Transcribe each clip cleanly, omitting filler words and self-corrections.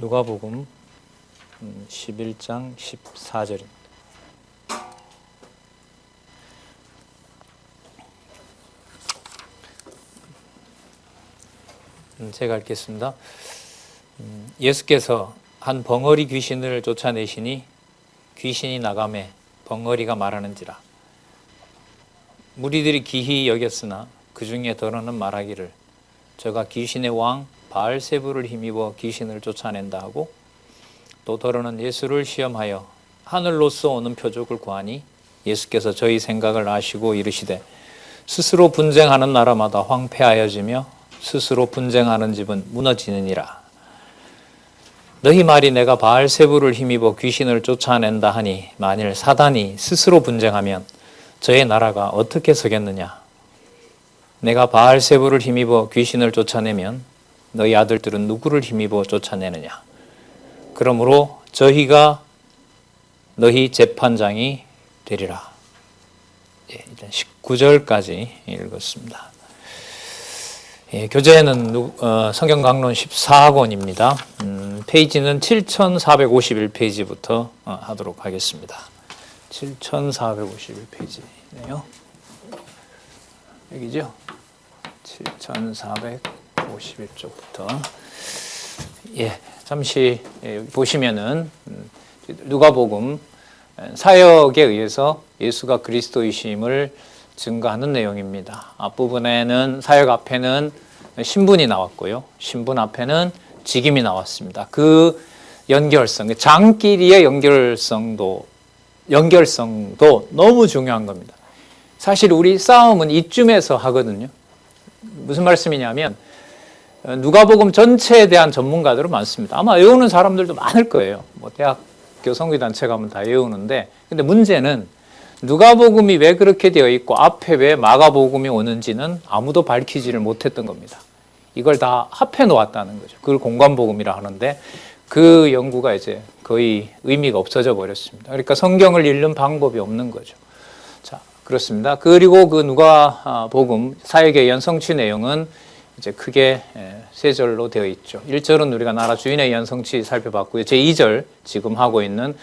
누가복음 11장 14절입니다. 제가 읽겠습니다. 예수께서 한 벙어리 귀신을 쫓아내시니 귀신이 나가매 벙어리가 말하는지라. 무리들이 기히 여겼으나 그 중에 더러는 말하기를 저가 귀신의 왕 바알세부를 힘입어 귀신을 쫓아낸다 하고, 또 더러는 예수를 시험하여 하늘로서 오는 표적을 구하니 예수께서 저희 생각을 아시고 이르시되 스스로 분쟁하는 나라마다 황폐하여지며 스스로 분쟁하는 집은 무너지느니라. 너희 말이 내가 바알세부를 힘입어 귀신을 쫓아낸다 하니 만일 사단이 스스로 분쟁하면 저의 나라가 어떻게 서겠느냐. 내가 바알세부를 힘입어 귀신을 쫓아내면 너희 아들들은 누구를 힘입어 쫓아내느냐. 그러므로 저희가 너희 재판장이 되리라. 일단 19절까지 읽었습니다. 교재는 성경 강론 14권입니다. 페이지는 7451페이지부터 하도록 하겠습니다. 7451페이지네요. 여기죠? 7451쪽부터. 잠시 보시면은 누가복음 사역에 의해서 예수가 그리스도이심을 증거하는 내용입니다. 앞부분에는 사역 앞에는 신분이 나왔고요. 신분 앞에는 직임이 나왔습니다. 그 연결성, 장끼리의 연결성도 너무 중요한 겁니다. 사실 우리 싸움은 이쯤에서 하거든요. 무슨 말씀이냐면 누가복음 전체에 대한 전문가들은 많습니다. 아마 외우는 사람들도 많을 거예요. 대학교 선교단체 가면 다 외우는데, 근데 문제는 누가복음이 왜 그렇게 되어 있고 앞에 왜 마가복음이 오는지는 아무도 밝히지를 못했던 겁니다. 이걸 다 합해 놓았다는 거죠. 그걸 공관복음이라 하는데 그 연구가 이제 거의 의미가 없어져 버렸습니다. 그러니까 성경을 읽는 방법이 없는 거죠. 자, 그렇습니다. 그리고 그 누가복음 사역에 의한 성취 내용은 이제 크게 세 절로 되어 있죠. 1절은 우리가 나라 주인에 의한 성취 살펴봤고요. 제2절 지금 하고 있는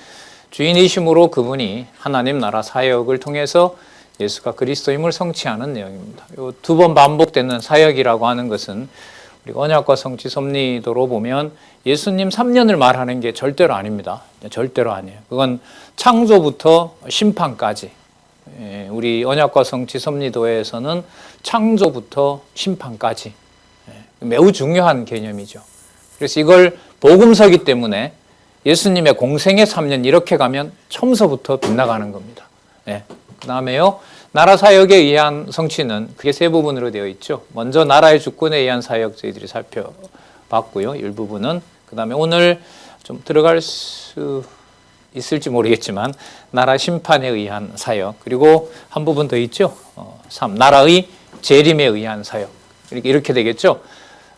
주인이심으로 그분이 하나님 나라 사역을 통해서 예수가 그리스도임을 성취하는 내용입니다. 이 두 번 반복되는 사역이라고 하는 것은 우리 언약과 성취 섭리도로 보면 예수님 3년을 말하는 게 절대로 아닙니다. 절대로 아니에요. 그건 창조부터 심판까지. 우리 언약과 성취 섭리도에서는 창조부터 심판까지 매우 중요한 개념이죠. 그래서 이걸 복음서기 때문에 예수님의 공생의 3년 이렇게 가면 처음서부터 빗나가는 겁니다. 그 다음에요, 나라 사역에 의한 성취는 그게 세 부분으로 되어 있죠. 먼저 나라의 주권에 의한 사역 저희들이 살펴봤고요. 일부분은. 그 다음에 오늘 좀 들어갈 수 있을지 모르겠지만 나라 심판에 의한 사역, 그리고 한 부분 더 있죠. 3. 나라의 재림에 의한 사역. 이렇게 되겠죠.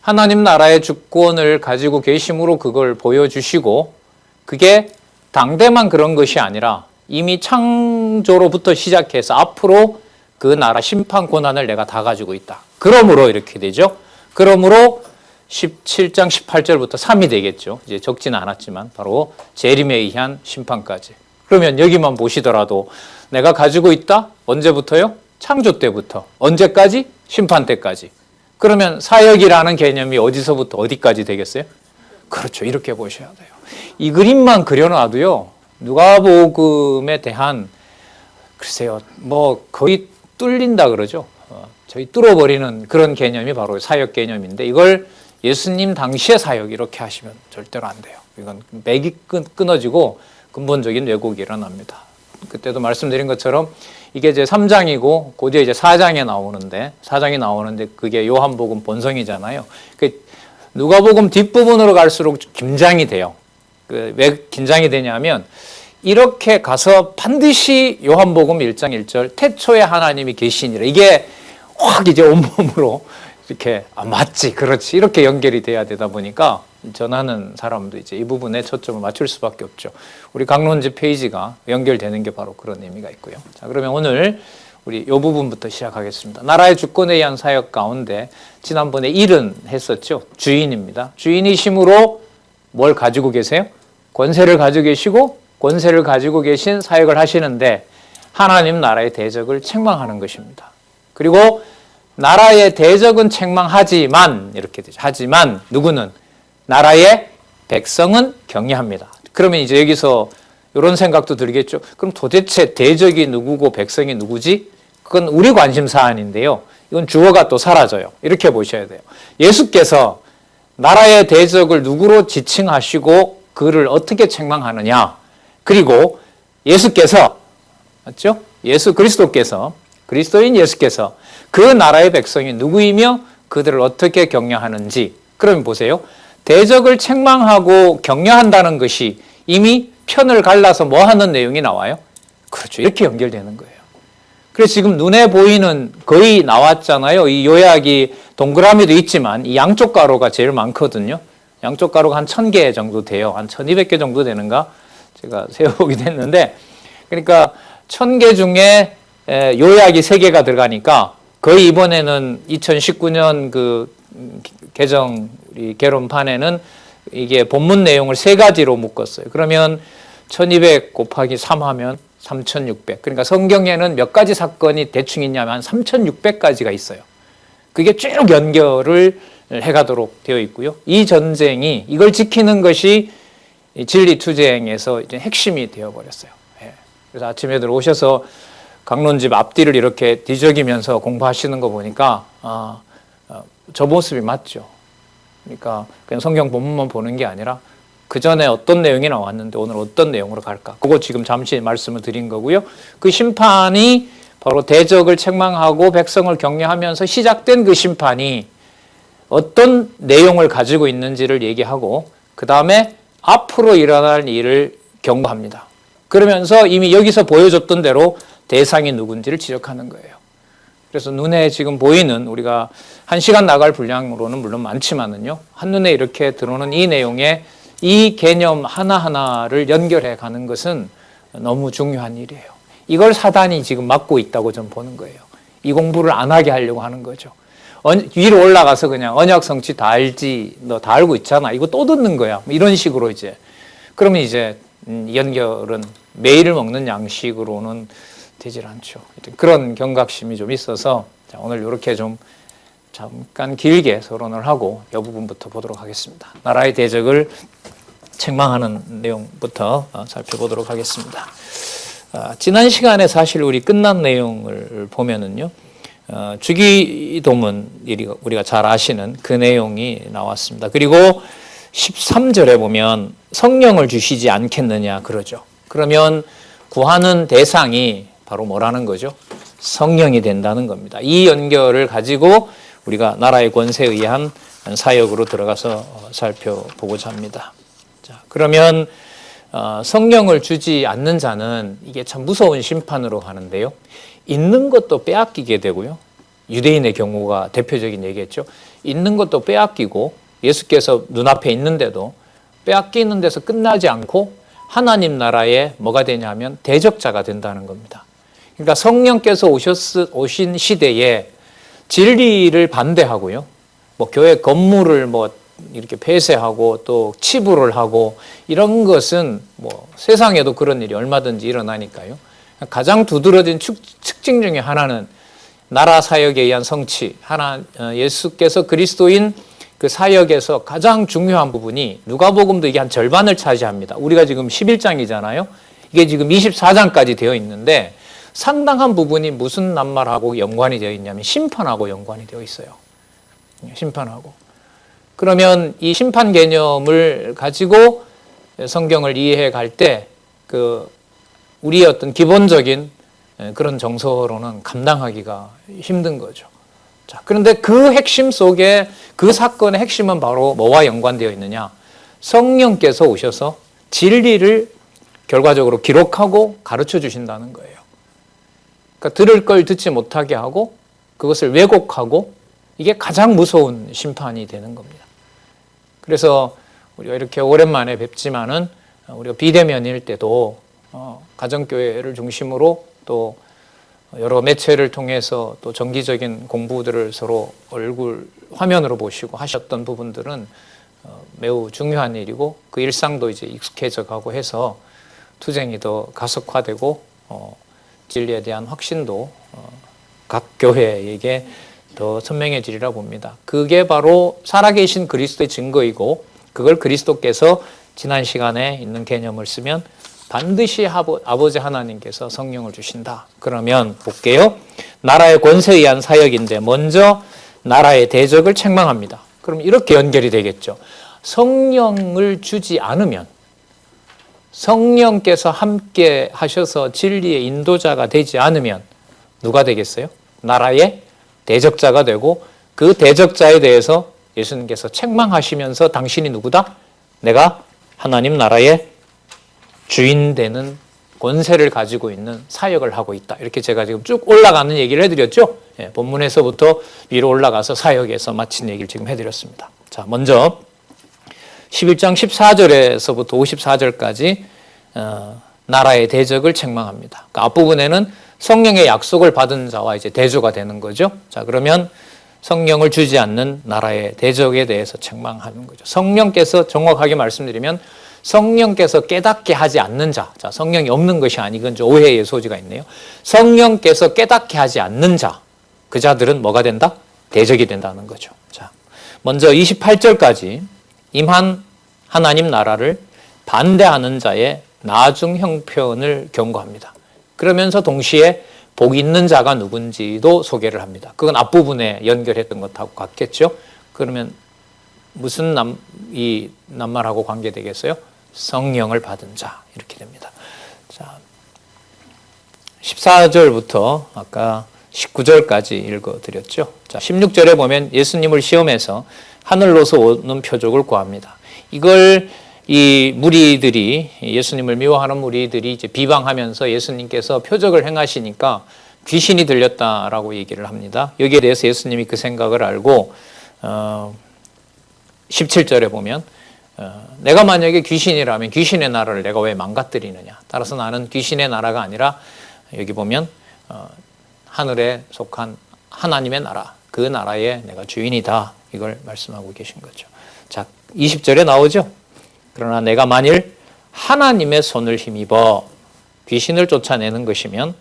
하나님 나라의 주권을 가지고 계심으로 그걸 보여주시고, 그게 당대만 그런 것이 아니라 이미 창조로부터 시작해서 앞으로 그 나라 심판 권한을 내가 다 가지고 있다. 그러므로 이렇게 되죠. 그러므로 17장 18절부터 3이 되겠죠. 이제 적지는 않았지만 바로 재림에 의한 심판까지. 그러면 여기만 보시더라도 내가 가지고 있다? 언제부터요? 창조 때부터. 언제까지? 심판 때까지. 그러면 사역이라는 개념이 어디서부터 어디까지 되겠어요? 그렇죠. 이렇게 보셔야 돼요. 이 그림만 그려놔도요, 누가복음에 대한, 글쎄요, 거의 뚫린다 그러죠. 저희 뚫어버리는 그런 개념이 바로 사역 개념인데, 이걸 예수님 당시의 사역 이렇게 하시면 절대로 안 돼요. 이건 맥이 끊어지고 근본적인 왜곡이 일어납니다. 그때도 말씀드린 것처럼 이게 이제 3장이고 그 뒤에 이제 4장이 나오는데 그게 요한복음 본성이잖아요. 누가복음 뒷부분으로 갈수록 긴장이 돼요. 왜 긴장이 되냐면 이렇게 가서 반드시 요한복음 1장 1절 태초에 하나님이 계시니라, 이게 확 이제 온몸으로 이렇게 맞지, 그렇지, 이렇게 연결이 돼야 되다 보니까 전하는 사람도 이제 이 부분에 초점을 맞출 수밖에 없죠. 우리 강론지 페이지가 연결되는 게 바로 그런 의미가 있고요. 자, 그러면 오늘 우리 이 부분부터 시작하겠습니다. 나라의 주권에 의한 사역 가운데 지난번에 일은 했었죠. 주인입니다. 주인이심으로 뭘 가지고 계세요? 권세를 가지고 계시고 권세를 가지고 계신 사역을 하시는데 하나님 나라의 대적을 책망하는 것입니다. 그리고 나라의 대적은 책망하지만 이렇게 되죠. 하지만 누구는? 나라의 백성은 격려합니다. 그러면 이제 여기서 이런 생각도 들겠죠. 그럼 도대체 대적이 누구고 백성이 누구지? 그건 우리 관심 사안인데요. 이건 주어가 또 사라져요. 이렇게 보셔야 돼요. 예수께서 나라의 대적을 누구로 지칭하시고 그를 어떻게 책망하느냐. 그리고 예수께서, 맞죠? 예수 그리스도께서, 그리스도인 예수께서 그 나라의 백성이 누구이며 그들을 어떻게 격려하는지. 그러면 보세요. 대적을 책망하고 격려한다는 것이 이미 편을 갈라서 뭐 하는 내용이 나와요? 그렇죠. 이렇게 연결되는 거예요. 그래서 지금 눈에 보이는 거의 나왔잖아요. 이 요약이 동그라미도 있지만 이 양쪽 가로가 제일 많거든요. 양쪽 가로가 한 1000개 정도 돼요. 한 1200개 정도 되는가? 제가 세워보기도 했는데, 그러니까 1000개 중에 요약이 3개가 들어가니까 거의 이번에는 2019년 그 개정 개론판에는 이게 본문 내용을 3가지로 묶었어요. 그러면 1200 곱하기 3 하면 3600. 그러니까 성경에는 몇 가지 사건이 대충 있냐면 한 3600가지가 있어요. 그게 쭉 연결을 해가도록 되어 있고요. 이 전쟁이, 이걸 지키는 것이 진리투쟁에서 이제 핵심이 되어버렸어요. 그래서 아침에들 오셔서 강론집 앞뒤를 이렇게 뒤적이면서 공부하시는 거 보니까 저 모습이 맞죠. 그러니까 그냥 성경 본문만 보는 게 아니라 그 전에 어떤 내용이 나왔는데 오늘 어떤 내용으로 갈까? 그거 지금 잠시 말씀을 드린 거고요. 그 심판이 바로 대적을 책망하고 백성을 격려하면서 시작된 그 심판이 어떤 내용을 가지고 있는지를 얘기하고 그 다음에 앞으로 일어날 일을 경고합니다. 그러면서 이미 여기서 보여줬던 대로 대상이 누군지를 지적하는 거예요. 그래서 눈에 지금 보이는 우리가 1시간 나갈 분량으로는 물론 많지만은요. 한눈에 이렇게 들어오는 이 내용에 이 개념 하나하나를 연결해 가는 것은 너무 중요한 일이에요. 이걸 사단이 지금 막고 있다고 저는 보는 거예요. 이 공부를 안 하게 하려고 하는 거죠. 위로 올라가서 그냥 언약 성취 다 알지, 너 다 알고 있잖아. 이거 또 듣는 거야. 이런 식으로 이제. 그러면 이제 연결은 매일 먹는 양식으로는 되질 않죠. 그런 경각심이 좀 있어서 오늘 이렇게 좀 잠깐 길게 서론을 하고 이 부분부터 보도록 하겠습니다. 나라의 대적을 책망하는 내용부터 살펴보도록 하겠습니다. 지난 시간에 사실 우리 끝난 내용을 보면은요, 주기도문 우리가 잘 아시는 그 내용이 나왔습니다. 그리고 13절에 보면 성령을 주시지 않겠느냐 그러죠. 그러면 구하는 대상이 바로 뭐라는 거죠? 성령이 된다는 겁니다. 이 연결을 가지고 우리가 나라의 권세에 의한 사역으로 들어가서 살펴보고자 합니다. 자, 그러면 성령을 주지 않는 자는 이게 참 무서운 심판으로 가는데요. 있는 것도 빼앗기게 되고요. 유대인의 경우가 대표적인 얘기겠죠. 있는 것도 빼앗기고 예수께서 눈앞에 있는데도 빼앗기는 데서 끝나지 않고 하나님 나라에 뭐가 되냐면 대적자가 된다는 겁니다. 그러니까 성령께서 오신 시대에 진리를 반대하고요. 뭐 교회 건물을 뭐 이렇게 폐쇄하고 또 치부를 하고 이런 것은 뭐 세상에도 그런 일이 얼마든지 일어나니까요. 가장 두드러진 특징 중에 하나는 나라 사역에 의한 성취, 예수께서 그리스도인 그 사역에서 가장 중요한 부분이 누가복음도 이게 한 절반을 차지합니다. 우리가 지금 11장이잖아요. 이게 지금 24장까지 되어 있는데 상당한 부분이 무슨 낱말하고 연관이 되어 있냐면 심판하고 연관이 되어 있어요. 심판하고. 그러면 이 심판 개념을 가지고 성경을 이해해 갈 때 우리의 어떤 기본적인 그런 정서로는 감당하기가 힘든 거죠. 자, 그런데 그 핵심 속에 그 사건의 핵심은 바로 뭐와 연관되어 있느냐? 성령께서 오셔서 진리를 결과적으로 기록하고 가르쳐 주신다는 거예요. 그러니까 들을 걸 듣지 못하게 하고 그것을 왜곡하고 이게 가장 무서운 심판이 되는 겁니다. 그래서 우리가 이렇게 오랜만에 뵙지만은 우리가 비대면일 때도 가정교회를 중심으로 또 여러 매체를 통해서 또 정기적인 공부들을 서로 얼굴 화면으로 보시고 하셨던 부분들은 매우 중요한 일이고 그 일상도 이제 익숙해져 가고 해서 투쟁이 더 가속화되고 진리에 대한 확신도 각 교회에게 더 선명해지리라 봅니다. 그게 바로 살아계신 그리스도의 증거이고 그걸 그리스도께서 지난 시간에 있는 개념을 쓰면 반드시 아버지 하나님께서 성령을 주신다. 그러면 볼게요. 나라의 권세에 의한 사역인데 먼저 나라의 대적을 책망합니다. 그럼 이렇게 연결이 되겠죠. 성령을 주지 않으면 성령께서 함께 하셔서 진리의 인도자가 되지 않으면 누가 되겠어요? 나라의 대적자가 되고 그 대적자에 대해서 예수님께서 책망하시면서 당신이 누구다? 내가 하나님 나라의 주인 되는 권세를 가지고 있는 사역을 하고 있다. 이렇게 제가 지금 쭉 올라가는 얘기를 해드렸죠. 본문에서부터 위로 올라가서 사역에서 마친 얘기를 지금 해드렸습니다. 자, 먼저 11장 14절에서부터 54절까지 나라의 대적을 책망합니다. 그 앞부분에는 성령의 약속을 받은 자와 이제 대조가 되는 거죠. 자, 그러면 성령을 주지 않는 나라의 대적에 대해서 책망하는 거죠. 성령께서 정확하게 말씀드리면 성령께서 깨닫게 하지 않는 자. 자, 성령이 없는 것이 아니건 오해의 소지가 있네요. 성령께서 깨닫게 하지 않는 자. 그 자들은 뭐가 된다? 대적이 된다는 거죠. 자, 먼저 28절까지 임한 하나님 나라를 반대하는 자의 나중 형편을 경고합니다. 그러면서 동시에 복 있는 자가 누군지도 소개를 합니다. 그건 앞부분에 연결했던 것하고 같겠죠. 그러면 무슨 낱말하고 관계되겠어요? 성령을 받은 자 이렇게 됩니다. 자, 14절부터 아까 19절까지 읽어드렸죠. 자, 16절에 보면 예수님을 시험해서 하늘로서 오는 표적을 구합니다. 이걸 이 무리들이 예수님을 미워하는 무리들이 이제 비방하면서 예수님께서 표적을 행하시니까 귀신이 들렸다라고 얘기를 합니다. 여기에 대해서 예수님이 그 생각을 알고 17절에 보면 내가 만약에 귀신이라면 귀신의 나라를 내가 왜 망가뜨리느냐. 따라서 나는 귀신의 나라가 아니라 여기 보면 하늘에 속한 하나님의 나라, 그 나라의 내가 주인이다. 이걸 말씀하고 계신 거죠. 자, 20절에 나오죠. 그러나 내가 만일 하나님의 손을 힘입어 귀신을 쫓아내는 것이면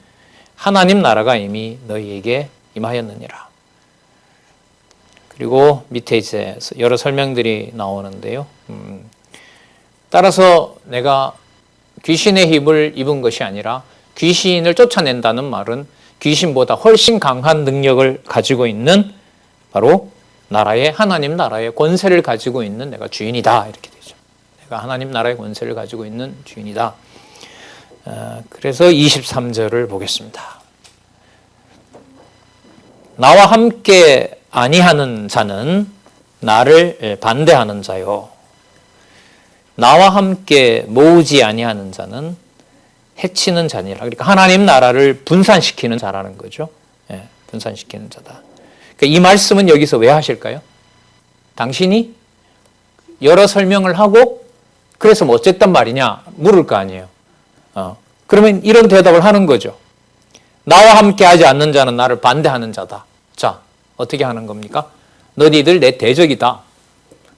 하나님 나라가 이미 너희에게 임하였느니라. 그리고 밑에 이제 여러 설명들이 나오는데요. 따라서 내가 귀신의 힘을 입은 것이 아니라 귀신을 쫓아낸다는 말은 귀신보다 훨씬 강한 능력을 가지고 있는 바로 나라의 하나님 나라의 권세를 가지고 있는 내가 주인이다. 이렇게 되죠. 내가 하나님 나라의 권세를 가지고 있는 주인이다. 그래서 23절을 보겠습니다. 나와 함께 아니하는 자는 나를 반대하는 자요. 나와 함께 모으지 아니하는 자는 해치는 자니라. 그러니까 하나님 나라를 분산시키는 자라는 거죠. 분산시키는 자다. 그러니까 이 말씀은 여기서 왜 하실까요? 당신이 여러 설명을 하고 그래서 뭐 어쨌단 말이냐 물을 거 아니에요. 그러면 이런 대답을 하는 거죠. 나와 함께 하지 않는 자는 나를 반대하는 자다. 자, 어떻게 하는 겁니까? 너희들 내 대적이다.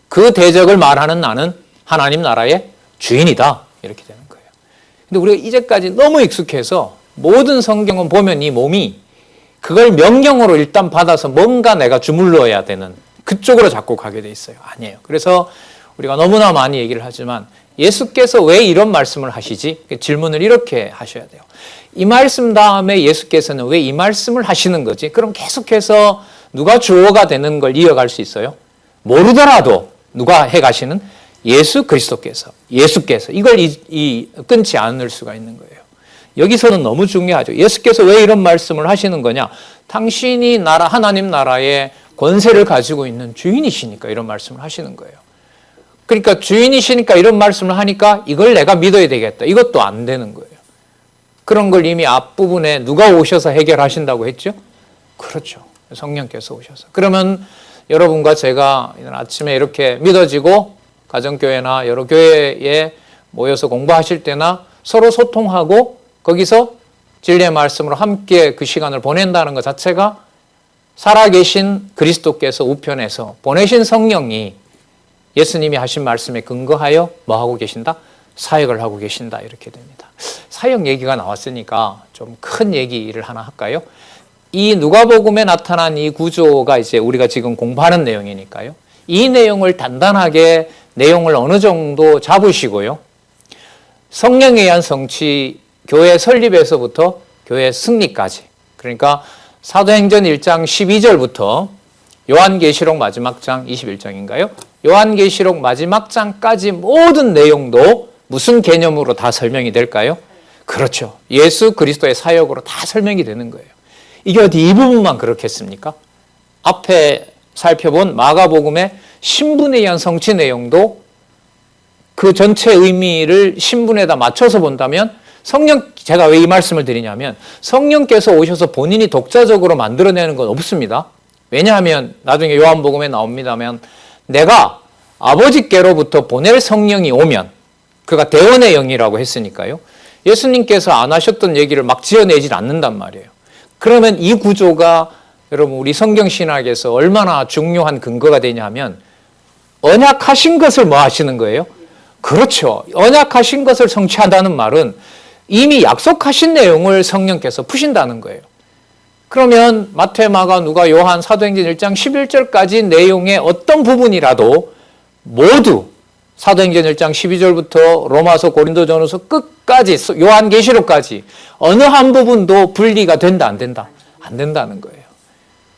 그 대적을 말하는 나는 하나님 나라의 주인이다. 이렇게 되는 거예요. 근데 우리가 이제까지 너무 익숙해서 모든 성경은 보면 이 몸이 그걸 명령으로 일단 받아서 뭔가 내가 주물러야 되는 그쪽으로 자꾸 가게 돼 있어요. 아니에요. 그래서 우리가 너무나 많이 얘기를 하지만 예수께서 왜 이런 말씀을 하시지? 질문을 이렇게 하셔야 돼요. 이 말씀 다음에 예수께서는 왜 이 말씀을 하시는 거지? 그럼 계속해서 누가 주어가 되는 걸 이어갈 수 있어요? 모르더라도 누가 해가시는? 예수 그리스도께서, 예수께서 이걸 끊지 않을 수가 있는 거예요. 여기서는 너무 중요하죠. 예수께서 왜 이런 말씀을 하시는 거냐? 당신이 하나님 나라의 권세를 가지고 있는 주인이시니까 이런 말씀을 하시는 거예요. 그러니까 주인이시니까 이런 말씀을 하니까 이걸 내가 믿어야 되겠다. 이것도 안 되는 거예요. 그런 걸 이미 앞부분에 누가 오셔서 해결하신다고 했죠? 그렇죠. 성령께서 오셔서. 그러면 여러분과 제가 아침에 이렇게 믿어지고 가정교회나 여러 교회에 모여서 공부하실 때나 서로 소통하고 거기서 진리의 말씀으로 함께 그 시간을 보낸다는 것 자체가 살아계신 그리스도께서 우편에서 보내신 성령이 예수님이 하신 말씀에 근거하여 뭐 하고 계신다? 사역을 하고 계신다. 이렇게 됩니다. 사역 얘기가 나왔으니까 좀 큰 얘기를 하나 할까요? 이 누가복음에 나타난 이 구조가 이제 우리가 지금 공부하는 내용이니까요. 이 내용을 단단하게 내용을 어느 정도 잡으시고요. 성령에 의한 성취, 교회 설립에서부터 교회 승리까지. 그러니까 사도행전 1장 12절부터 요한계시록 마지막 장 21장인가요? 요한계시록 마지막 장까지 모든 내용도 무슨 개념으로 다 설명이 될까요? 그렇죠. 예수 그리스도의 사역으로 다 설명이 되는 거예요. 이게 어디 이 부분만 그렇겠습니까? 앞에 살펴본 마가복음의 신분에 의한 성취 내용도 그 전체 의미를 신분에다 맞춰서 본다면 제가 왜 이 말씀을 드리냐면 성령께서 오셔서 본인이 독자적으로 만들어내는 건 없습니다. 왜냐하면 나중에 요한복음에 나옵니다만 내가 아버지께로부터 보낼 성령이 오면 그가 대원의 영이라고 했으니까요. 예수님께서 안 하셨던 얘기를 막 지어내질 않는단 말이에요. 그러면 이 구조가 여러분 우리 성경신학에서 얼마나 중요한 근거가 되냐 하면 언약하신 것을 뭐 하시는 거예요? 그렇죠. 언약하신 것을 성취한다는 말은 이미 약속하신 내용을 성령께서 푸신다는 거예요. 그러면 마태, 마가, 누가, 요한, 사도행전 1장 11절까지 내용의 어떤 부분이라도 모두 사도행전 1장 12절부터 로마서, 고린도전후서 끝까지 요한계시록까지 어느 한 부분도 분리가 된다 안 된다? 안 된다는 거예요.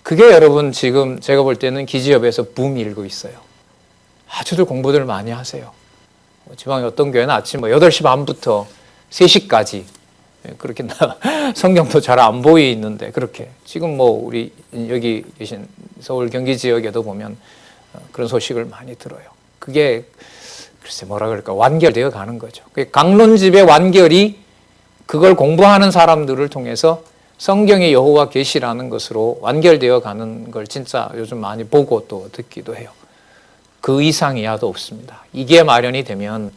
그게 여러분 지금 제가 볼 때는 기지협에서 붐이 일고 있어요. 아주들 공부들 많이 하세요. 지방의 어떤 교회는 아침 8시 반부터 3시까지 그렇게 성경도 잘 안 보이는데 그렇게 지금 우리 여기 계신 서울 경기 지역에도 보면 그런 소식을 많이 들어요. 그게 글쎄 뭐라 그럴까 완결되어 가는 거죠. 강론집의 완결이 그걸 공부하는 사람들을 통해서 성경의 여호와 계시라는 것으로 완결되어 가는 걸 진짜 요즘 많이 보고 또 듣기도 해요. 그 이상 이하도 없습니다. 이게 마련이 되면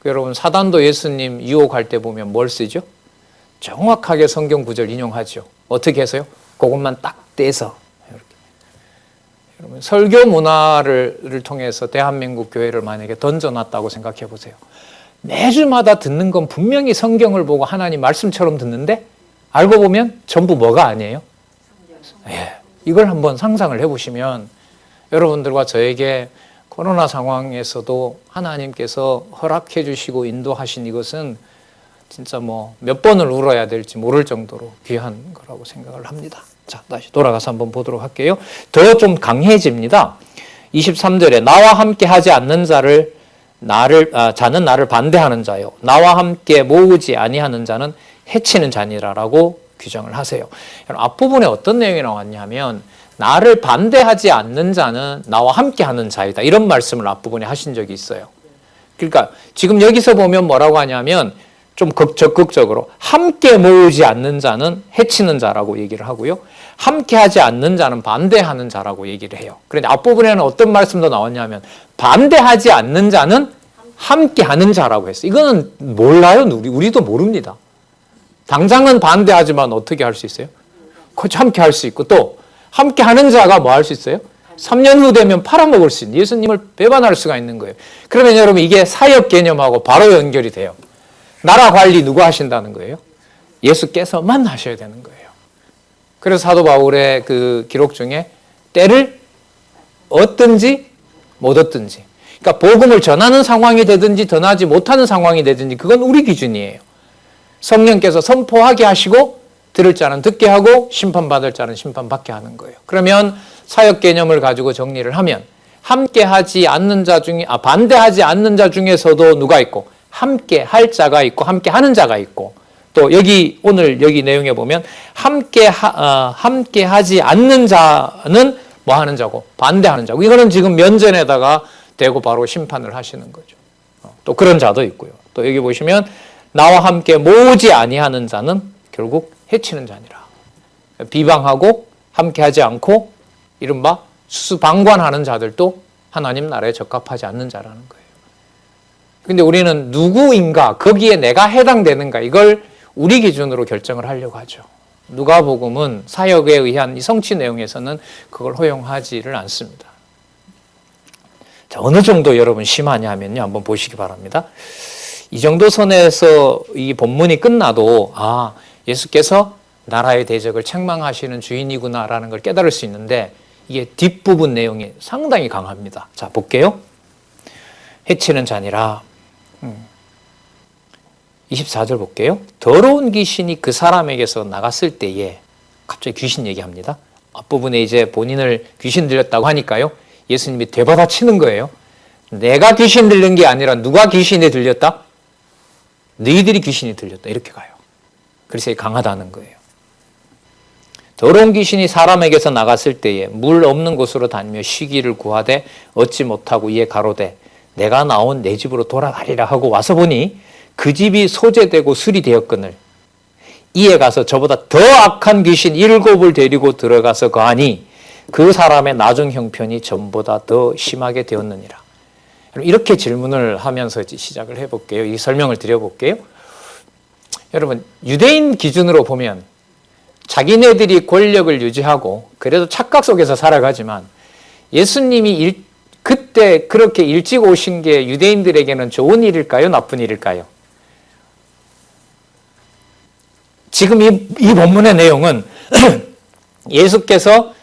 여러분 사단도 예수님 유혹할 때 보면 뭘 쓰죠? 정확하게 성경 구절 인용하죠. 어떻게 해서요? 그것만 딱 떼서. 이렇게. 여러분 설교 문화를 통해서 대한민국 교회를 만약에 던져놨다고 생각해 보세요. 매주마다 듣는 건 분명히 성경을 보고 하나님 말씀처럼 듣는데 알고 보면 전부 뭐가 아니에요? 예, 이걸 한번 상상을 해보시면 여러분들과 저에게 코로나 상황에서도 하나님께서 허락해 주시고 인도하신 이것은 진짜 몇 번을 울어야 될지 모를 정도로 귀한 거라고 생각을 합니다. 자, 다시 돌아가서 한번 보도록 할게요. 더 좀 강해집니다. 23절에 나와 함께 하지 않는 자는 나를 반대하는 자요. 나와 함께 모으지 아니하는 자는 해치는 자니라라고 규정을 하세요. 앞부분에 어떤 내용이 나왔냐면 나를 반대하지 않는 자는 나와 함께 하는 자이다. 이런 말씀을 앞부분에 하신 적이 있어요. 그러니까 지금 여기서 보면 뭐라고 하냐면 좀 적극적으로 함께 모으지 않는 자는 해치는 자라고 얘기를 하고요. 함께 하지 않는 자는 반대하는 자라고 얘기를 해요. 그런데 앞부분에는 어떤 말씀도 나왔냐면 반대하지 않는 자는 함께 하는 자라고 했어요. 이거는 몰라요. 우리도 모릅니다. 당장은 반대하지만 어떻게 할 수 있어요? 함께 할 수 있고 또 함께 하는 자가 뭐 할 수 있어요? 3년 후 되면 팔아먹을 수 있는 예수님을 배반할 수가 있는 거예요. 그러면 여러분 이게 사역 개념하고 바로 연결이 돼요. 나라 관리 누가 하신다는 거예요? 예수께서만 하셔야 되는 거예요. 그래서 사도 바울의 그 기록 중에 때를 얻든지 못 얻든지 그러니까 복음을 전하는 상황이 되든지 전하지 못하는 상황이 되든지 그건 우리 기준이에요. 성령께서 선포하게 하시고 들을 자는 듣게 하고 심판받을 자는 심판받게 하는 거예요. 그러면 사역 개념을 가지고 정리를 하면 함께하지 않는 자 중에 반대하지 않는 자 중에서도 누가 있고 함께 할 자가 있고 함께 하는 자가 있고 또 오늘 여기 내용에 보면 함께 하지 않는 자는 뭐 하는 자고 반대하는 자고 이거는 지금 면전에다가 대고 바로 심판을 하시는 거죠. 또 그런 자도 있고요. 또 여기 보시면 나와 함께 모으지 아니하는 자는 결국 해치는 자니라. 비방하고 함께하지 않고 이른바 수수방관하는 자들도 하나님 나라에 적합하지 않는 자라는 거예요. 근데 우리는 누구인가, 거기에 내가 해당되는가 이걸 우리 기준으로 결정을 하려고 하죠. 누가복음은 사역에 의한 이 성취 내용에서는 그걸 허용하지를 않습니다. 자, 어느 정도 여러분 심하냐 하면요. 한번 보시기 바랍니다. 이 정도 선에서 이 본문이 끝나도 예수께서 나라의 대적을 책망하시는 주인이구나라는 걸 깨달을 수 있는데 이게 뒷부분 내용이 상당히 강합니다. 자, 볼게요. 해치는 자니라. 24절 볼게요. 더러운 귀신이 그 사람에게서 나갔을 때에 갑자기 귀신 얘기합니다. 앞부분에 이제 본인을 귀신 들렸다고 하니까요. 예수님이 되받아치는 거예요. 내가 귀신 들린 게 아니라 누가 귀신이 들렸다? 너희들이 귀신이 들렸다. 이렇게 가요. 그래서 강하다는 거예요. 더러운 귀신이 사람에게서 나갔을 때에 물 없는 곳으로 다니며 쉬기를 구하되 얻지 못하고 이에 가로되 내가 나온 내 집으로 돌아가리라 하고 와서 보니 그 집이 소재되고 수리되었거늘 이에 가서 저보다 더 악한 귀신 7을 데리고 들어가서 거하니 그 사람의 나중 형편이 전보다 더 심하게 되었느니라. 이렇게 질문을 하면서 시작을 해볼게요. 이 설명을 드려볼게요. 여러분, 유대인 기준으로 보면 자기네들이 권력을 유지하고 그래도 착각 속에서 살아가지만 예수님이 그때 그렇게 일찍 오신 게 유대인들에게는 좋은 일일까요? 나쁜 일일까요? 지금 이 본문의 내용은 예수께서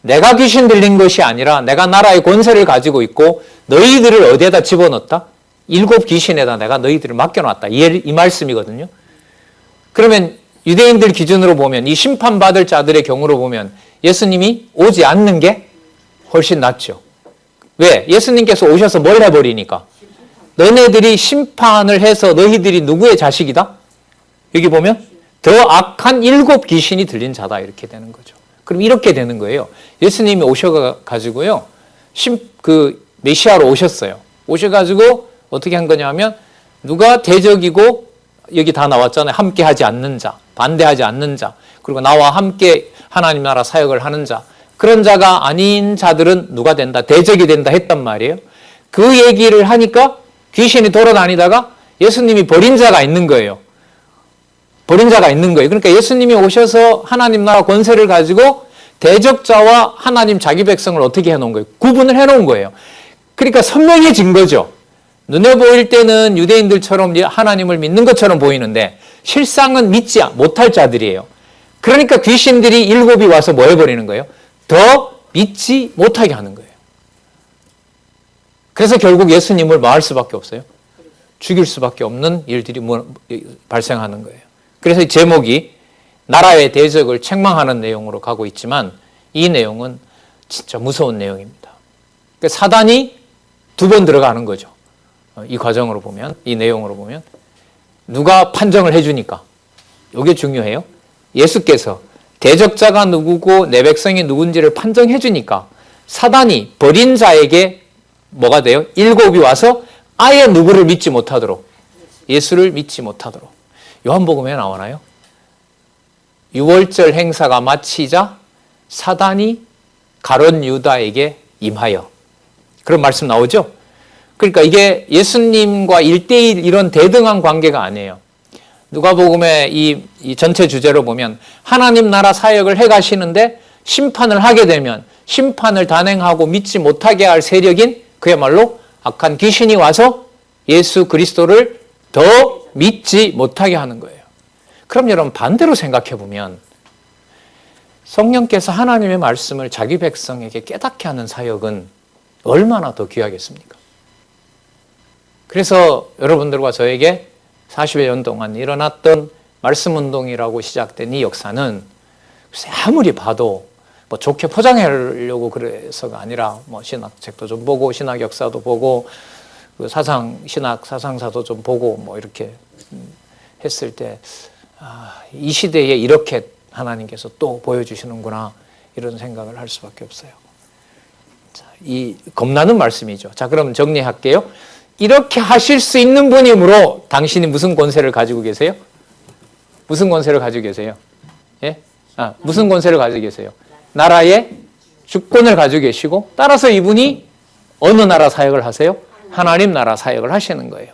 내가 귀신 들린 것이 아니라 내가 나라의 권세를 가지고 있고 너희들을 어디에다 집어넣었다? 7 귀신에다 내가 너희들을 맡겨놨다. 이 말씀이거든요. 그러면 유대인들 기준으로 보면 이 심판받을 자들의 경우로 보면 예수님이 오지 않는 게 훨씬 낫죠. 왜? 예수님께서 오셔서 뭘 해버리니까? 너네들이 심판을 해서 너희들이 누구의 자식이다? 여기 보면 더 악한 7 귀신이 들린 자다 이렇게 되는 거죠. 그럼 이렇게 되는 거예요. 예수님이 오셔가지고요. 메시아로 오셨어요. 오셔가지고 어떻게 한 거냐면 누가 대적이고 여기 다 나왔잖아요. 함께 하지 않는 자, 반대하지 않는 자, 그리고 나와 함께 하나님 나라 사역을 하는 자, 그런 자가 아닌 자들은 누가 된다? 대적이 된다 했단 말이에요. 그 얘기를 하니까 귀신이 돌아다니다가 예수님이 버린 자가 있는 거예요. 버린 자가 있는 거예요. 그러니까 예수님이 오셔서 하나님 나라 권세를 가지고 대적자와 하나님 자기 백성을 어떻게 해놓은 거예요? 구분을 해놓은 거예요. 그러니까 선명해진 거죠. 눈에 보일 때는 유대인들처럼 하나님을 믿는 것처럼 보이는데 실상은 믿지 못할 자들이에요. 그러니까 귀신들이 7이 와서 뭐 해버리는 거예요? 더 믿지 못하게 하는 거예요. 그래서 결국 예수님을 뭐 할 수밖에 없어요? 죽일 수밖에 없는 일들이 발생하는 거예요. 그래서 제목이 나라의 대적을 책망하는 내용으로 가고 있지만 이 내용은 진짜 무서운 내용입니다. 그러니까 사단이 2번 들어가는 거죠. 이 과정으로 보면, 이 내용으로 보면 누가 판정을 해주니까 이게 중요해요. 예수께서 대적자가 누구고 내 백성이 누군지를 판정해 주니까 사단이 버린 자에게 뭐가 돼요? 7이 와서 아예 누구를 믿지 못하도록, 예수를 믿지 못하도록. 요한복음에 나오나요? 6월절 행사가 마치자 사단이 가룟 유다에게 임하여, 그런 말씀 나오죠? 그러니까 이게 예수님과 1대1 이런 대등한 관계가 아니에요. 누가복음의 이 전체 주제로 보면 하나님 나라 사역을 해가시는데 심판을 하게 되면 심판을 단행하고 믿지 못하게 할 세력인 그야말로 악한 귀신이 와서 예수 그리스도를 더 믿지 못하게 하는 거예요. 그럼 여러분 반대로 생각해 보면 성령께서 하나님의 말씀을 자기 백성에게 깨닫게 하는 사역은 얼마나 더 귀하겠습니까? 그래서 여러분들과 저에게 40여 년 동안 일어났던 말씀운동이라고 시작된 이 역사는 아무리 봐도 뭐 좋게 포장하려고 그래서가 아니라 뭐 신학책도 좀 보고 신학 역사도 보고 그 신학 사상사도 좀 보고 뭐 이렇게 했을 때 이 시대에 이렇게 하나님께서 또 보여주시는구나 이런 생각을 할 수밖에 없어요. 자, 이 겁나는 말씀이죠. 자, 그럼 정리할게요. 이렇게 하실 수 있는 분이므로 당신이 무슨 권세를 가지고 계세요? 무슨 권세를 가지고 계세요? 예? 무슨 권세를 가지고 계세요? 나라의 주권을 가지고 계시고 따라서 이분이 어느 나라 사역을 하세요? 하나님 나라 사역을 하시는 거예요.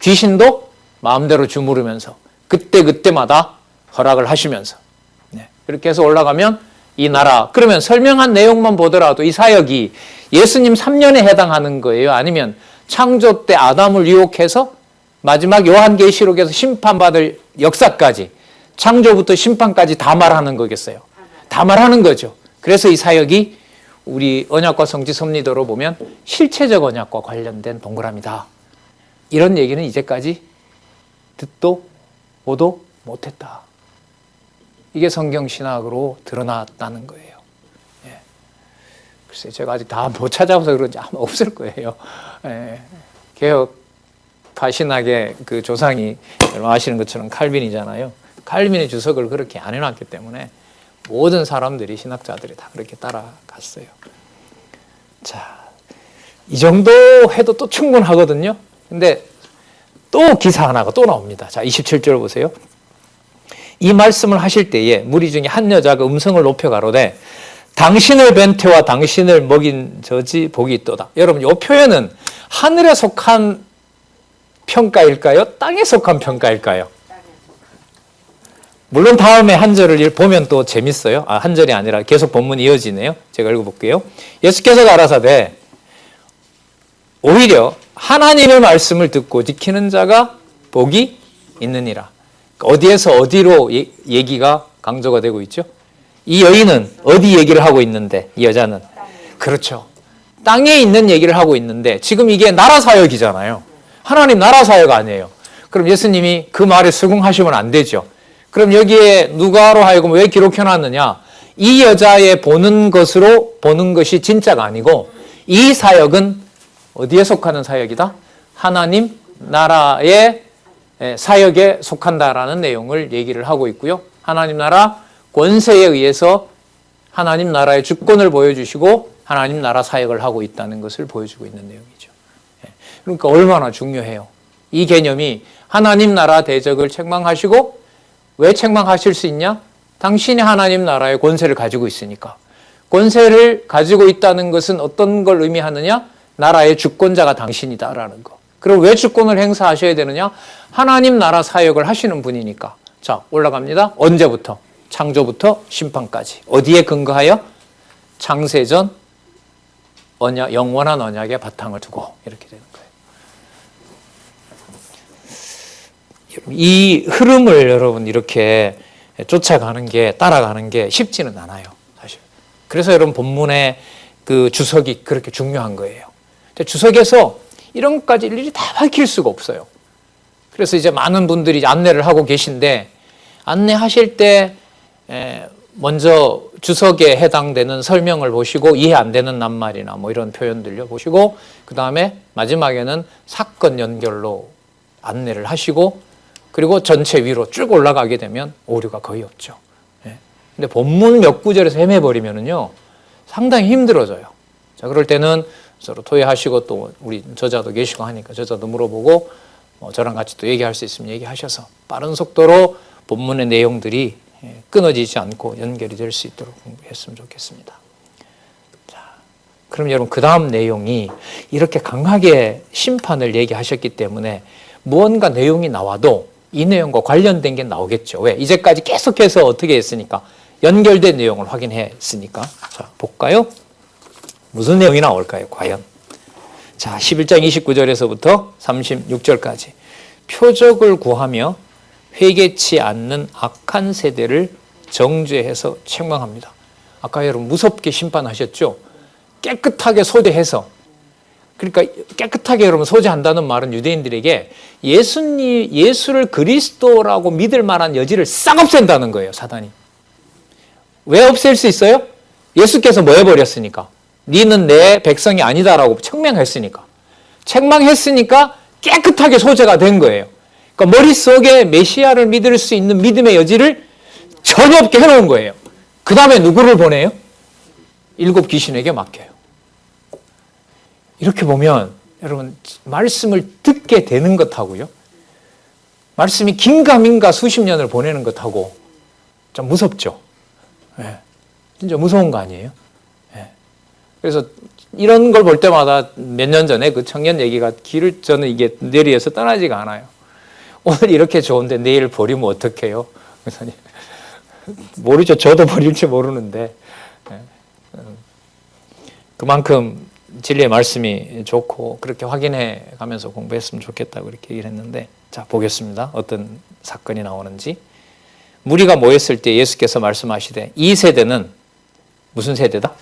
귀신도 마음대로 주무르면서 그때마다 허락을 하시면서 이렇게 해서 올라가면 이 나라. 그러면 설명한 내용만 보더라도 이 사역이 예수님 3년에 해당하는 거예요? 아니면 창조 때 아담을 유혹해서 마지막 요한계시록에서 심판받을 역사까지, 창조부터 심판까지 다 말하는 거겠어요? 다 말하는 거죠. 그래서 이 사역이 우리 언약과 성지 섭리도로 보면 실체적 언약과 관련된 동그라미다. 이런 얘기는 이제까지 듣도 보도 못했다. 이게 성경신학으로 드러났다는 거예요. 예. 글쎄 제가 아직 다 못 찾아봐서 그런지 아마 없을 거예요. 예. 개혁파 신학의 그 조상이 여러분 아시는 것처럼 칼빈이잖아요. 칼빈의 주석을 그렇게 안 해놨기 때문에 모든 사람들이, 신학자들이 다 그렇게 따라갔어요. 자, 이 정도 해도 또 충분하거든요. 근데 또 기사 하나가 또 나옵니다. 자, 27절 보세요. 이 말씀을 하실 때에 무리 중에 한 여자가 음성을 높여 가로되 당신을 뵌 태와 당신을 먹인 저지 복이 있도다. 여러분, 이 표현은 하늘에 속한 평가일까요? 땅에 속한 평가일까요? 물론 다음에 한 절을 보면 또 재밌어요. 한 절이 아니라 계속 본문이 이어지네요. 제가 읽어볼게요. 예수께서 가라사대 오히려 하나님의 말씀을 듣고 지키는 자가 복이 있느니라. 어디에서 어디로 얘기가 강조가 되고 있죠? 이 여인은 어디 얘기를 하고 있는데, 이 여자는? 그렇죠. 땅에 있는 얘기를 하고 있는데 지금 이게 나라 사역이잖아요. 하나님 나라 사역 아니에요. 그럼 예수님이 그 말에 수긍하시면 안 되죠. 그럼 여기에 누가로 하여금 왜 기록해놨느냐? 이 여자의 보는 것으로 보는 것이 진짜가 아니고 이 사역은 어디에 속하는 사역이다? 하나님 나라의 사역에 속한다라는 내용을 얘기를 하고 있고요. 하나님 나라 권세에 의해서 하나님 나라의 주권을 보여주시고 하나님 나라 사역을 하고 있다는 것을 보여주고 있는 내용이죠. 그러니까 얼마나 중요해요. 이 개념이 하나님 나라 대적을 책망하시고, 왜 책망하실 수 있냐? 당신이 하나님 나라의 권세를 가지고 있으니까. 권세를 가지고 있다는 것은 어떤 걸 의미하느냐? 나라의 주권자가 당신이다라는 거. 그럼 왜 주권을 행사하셔야 되느냐? 하나님 나라 사역을 하시는 분이니까. 자, 올라갑니다. 언제부터? 창조부터 심판까지. 어디에 근거하여? 창세전 언약, 영원한 언약의 바탕을 두고 이렇게 되는 거예요. 이 흐름을 여러분 이렇게 쫓아가는 게, 따라가는 게 쉽지는 않아요, 사실. 그래서 여러분 본문의 그 주석이 그렇게 중요한 거예요. 주석에서 이런 것까지 일일이 다 밝힐 수가 없어요. 그래서 이제 많은 분들이 안내를 하고 계신데, 안내하실 때 먼저 주석에 해당되는 설명을 보시고 이해 안 되는 낱말이나 뭐 이런 표현들요 보시고, 그 다음에 마지막에는 사건 연결로 안내를 하시고, 그리고 전체 위로 쭉 올라가게 되면 오류가 거의 없죠. 근데 본문 몇 구절에서 헤매버리면은요 상당히 힘들어져요. 자, 그럴 때는 서로 토의하시고, 또 우리 저자도 계시고 하니까 저자도 물어보고, 저랑 같이 또 얘기할 수 있으면 얘기하셔서 빠른 속도로 본문의 내용들이 끊어지지 않고 연결이 될 수 있도록 공부했으면 좋겠습니다. 자, 그럼 여러분 그 다음 내용이 이렇게 강하게 심판을 얘기하셨기 때문에 무언가 내용이 나와도 이 내용과 관련된 게 나오겠죠. 왜? 이제까지 계속해서 어떻게 했으니까? 연결된 내용을 확인했으니까. 자, 볼까요? 무슨 내용이 나올까요? 과연? 자, 11장 29절에서부터 36절까지. 표적을 구하며 회개치 않는 악한 세대를 정죄해서 책망합니다. 아까 여러분 무섭게 심판하셨죠? 깨끗하게 소재해서. 그러니까 깨끗하게 여러분 소재한다는 말은 유대인들에게 예수를 그리스도라고 믿을 만한 여지를 싹 없앤다는 거예요, 사단이. 왜 없앨 수 있어요? 예수께서 뭐 해버렸으니까. 너는 내 백성이 아니다라고 책망했으니까. 책망했으니까 깨끗하게 소재가 된 거예요. 그러니까 머릿속에 메시아를 믿을 수 있는 믿음의 여지를 전혀 없게 해놓은 거예요. 그 다음에 누구를 보내요? 7 귀신에게 맡겨요. 이렇게 보면 여러분 말씀을 듣게 되는 것하고요, 말씀이 긴가민가 수십 년을 보내는 것하고 좀 무섭죠. 네. 진짜 무서운 거 아니에요? 네. 그래서 이런 걸 볼 때마다 몇 년 전에 그 청년 얘기가 길을 저는 이게 뇌리에서 떠나지가 않아요. 오늘 이렇게 좋은데 내일 버리면 어떡해요? 그래서 모르죠. 저도 버릴지 모르는데 그만큼 진리의 말씀이 좋고 그렇게 확인해 가면서 공부했으면 좋겠다고 이렇게 얘기를 했는데, 자 보겠습니다. 어떤 사건이 나오는지. 무리가 모였을 때 예수께서 말씀하시되 이 세대는 무슨 세대다?